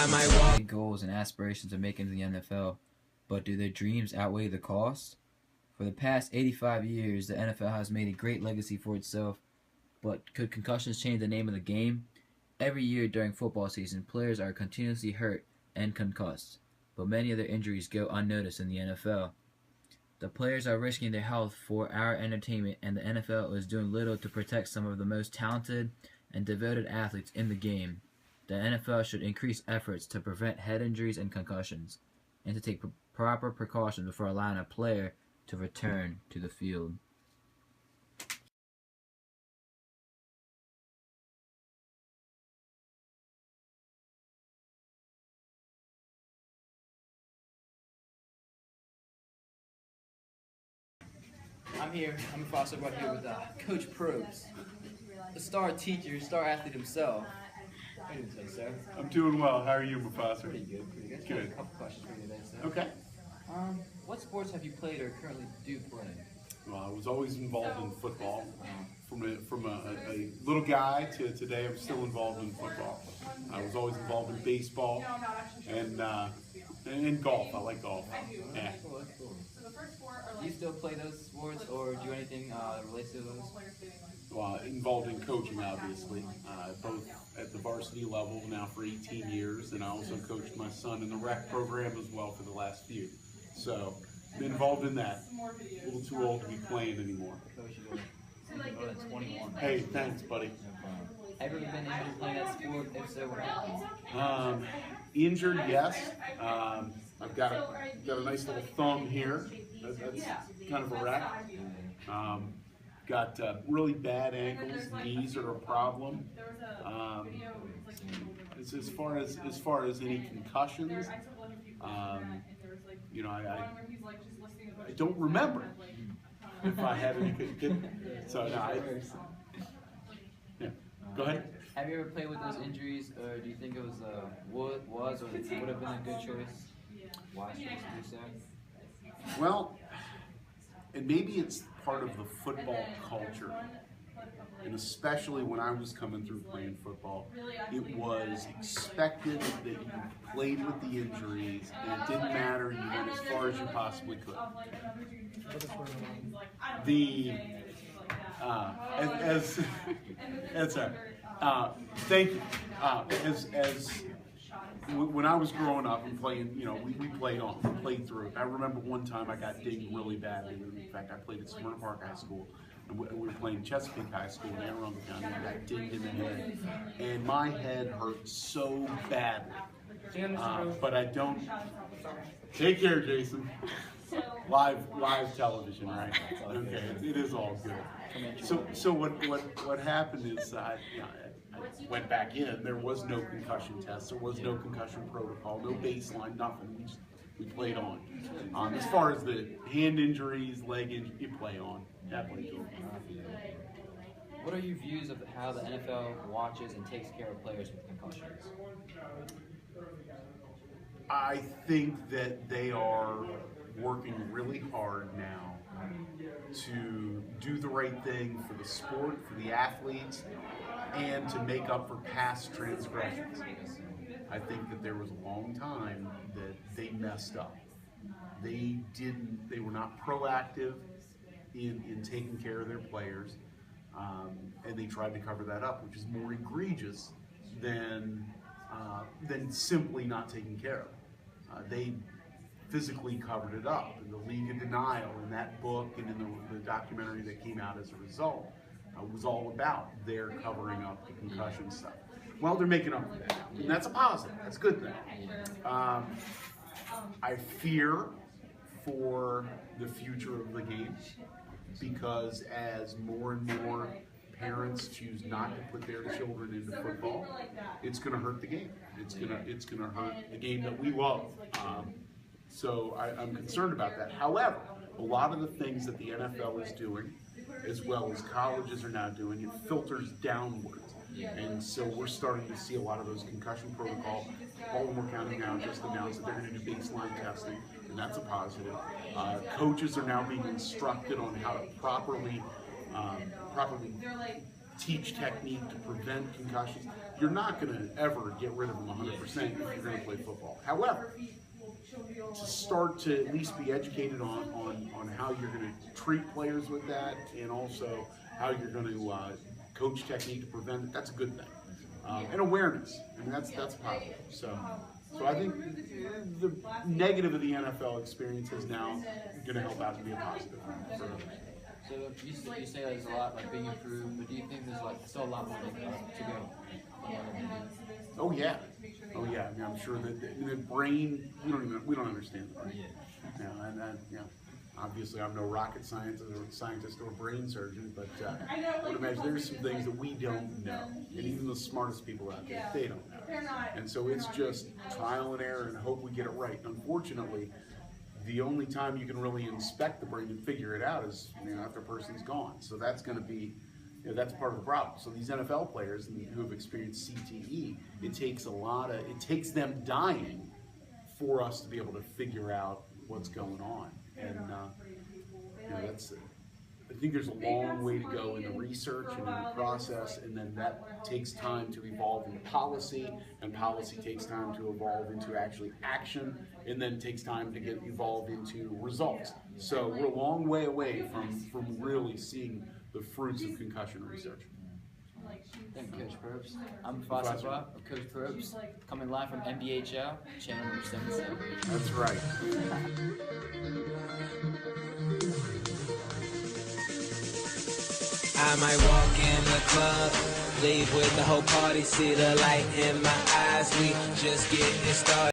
I might walk. Big goals and aspirations of making the NFL, but do their dreams outweigh the cost? For the past 85 years, the NFL has made a great legacy for itself, but could concussions change the name of the game? Every year during football season, players are continuously hurt and concussed, but many of their injuries go unnoticed in the NFL. The players are risking their health for our entertainment, and the NFL is doing little to protect some of the most talented and devoted athletes in the game. The NFL should increase efforts to prevent head injuries and concussions, and to take proper precautions before allowing a player to return to the field. I'm here. I'm a foster right here with Coach Probst, the star teacher, star athlete himself. How are you doing today, sir? I'm doing well. How are you, Mufasa? Pretty good, pretty good. Good. A couple questions for you today, sir. Okay. What sports have you played or currently do play? Well, I was always involved in football. From a little guy to today, I'm still involved in football. I was always involved in baseball and golf. I like golf. Yeah. Cool, that's cool. Do you still play those sports or do anything related to those? Well, involved in coaching, obviously, both at the varsity level now for 18 years, and I also coached my son in the rec program as well for the last few. So, been involved in that. A little too old to be playing anymore. Coach, you're more than 21. Hey, thanks, buddy. Have you ever been injured playing that sport? If so, what happened? Injured, yes. I've got a nice little thumb here. That's kind of a wreck. Got really bad ankles. Knees are a problem. As far as any concussions, I don't remember if I had any. So no, yeah. Go ahead. Have you ever played with those injuries, or do you think it was or would have been a good choice? Why should you do so? Well, and maybe it's part of the football culture, and especially when I was coming through playing football, it was expected that you played with the injuries, and it didn't matter, you went as far as you possibly could. Thank you. When I was growing up and playing, we played through it. I remember one time I got dinged really badly. In fact, I played at Smyrna Park High School, and we were playing Chesapeake High School in Anne Arundel County, and I got dinged in the head, and my head hurt so badly. But I don't. Take care, Jason. Live television, right? Okay, it is all good. So what happened is I went back in. There was no concussion test. There was no concussion protocol. No baseline. Nothing. We played on. As far as the hand injuries, leg injuries, you play on. That played on. What are your views of how the NFL watches and takes care of players with concussions? I think that they are working really hard now to do the right thing for the sport, for the athletes, and to make up for past transgressions. I think that there was a long time that they messed up. They were not proactive in taking care of their players, and they tried to cover that up, which is more egregious than simply not taking care of it. They physically covered it up. In the League of Denial, in that book, and in the documentary that came out as a result, was all about their covering up the concussion stuff. Well, they're making up for that, and that's a positive. That's a good thing. I fear for the future of the game, because as more and more parents choose not to put their children into football, it's going to hurt the game. It's going to hurt the game that we love. So I'm concerned about that. However, a lot of the things that the NFL is doing, as well as colleges are now doing, it filters downwards. And so we're starting to see a lot of those concussion protocols. Baltimore County now just announced that they're going to do baseline testing, and that's a positive. Coaches are now being instructed on how to properly teach technique to prevent concussions. You're not going to ever get rid of them 100% if you're going to play football. However, to start to at least be educated on how you're going to treat players with that, and also how you're going to coach technique to prevent it, that's a good thing. And awareness, I mean, that's positive. So I think the negative of the NFL experience is now going to help out to be a positive for them. So you say there's a lot like being improved, but do you think there's like still a lot more to go? Oh yeah. I mean, I'm sure that the brain, we don't understand the brain. Yeah, obviously I'm no rocket scientist or brain surgeon, but I would imagine there's some things that we don't know, and even the smartest people out there, they don't know. And so it's just trial and error and hope we get it right. Unfortunately, the only time you can really inspect the brain and figure it out is after a person's gone. So that's going to be, that's part of the problem. So these NFL players who have experienced CTE, it takes them dying for us to be able to figure out what's going on. And I think there's a long way to go in the research and in the process, and then that takes time to evolve into policy, and policy takes time to evolve into actually action, and then takes time to get evolved into results. So we're a long way away from really seeing the fruits of concussion research. Thank you, Coach Probst. I'm Foster of Coach Probst, coming live from NBHL, channel number 77. That's right. I might walk in the club, leave with the whole party, see the light in my eyes, we just getting started.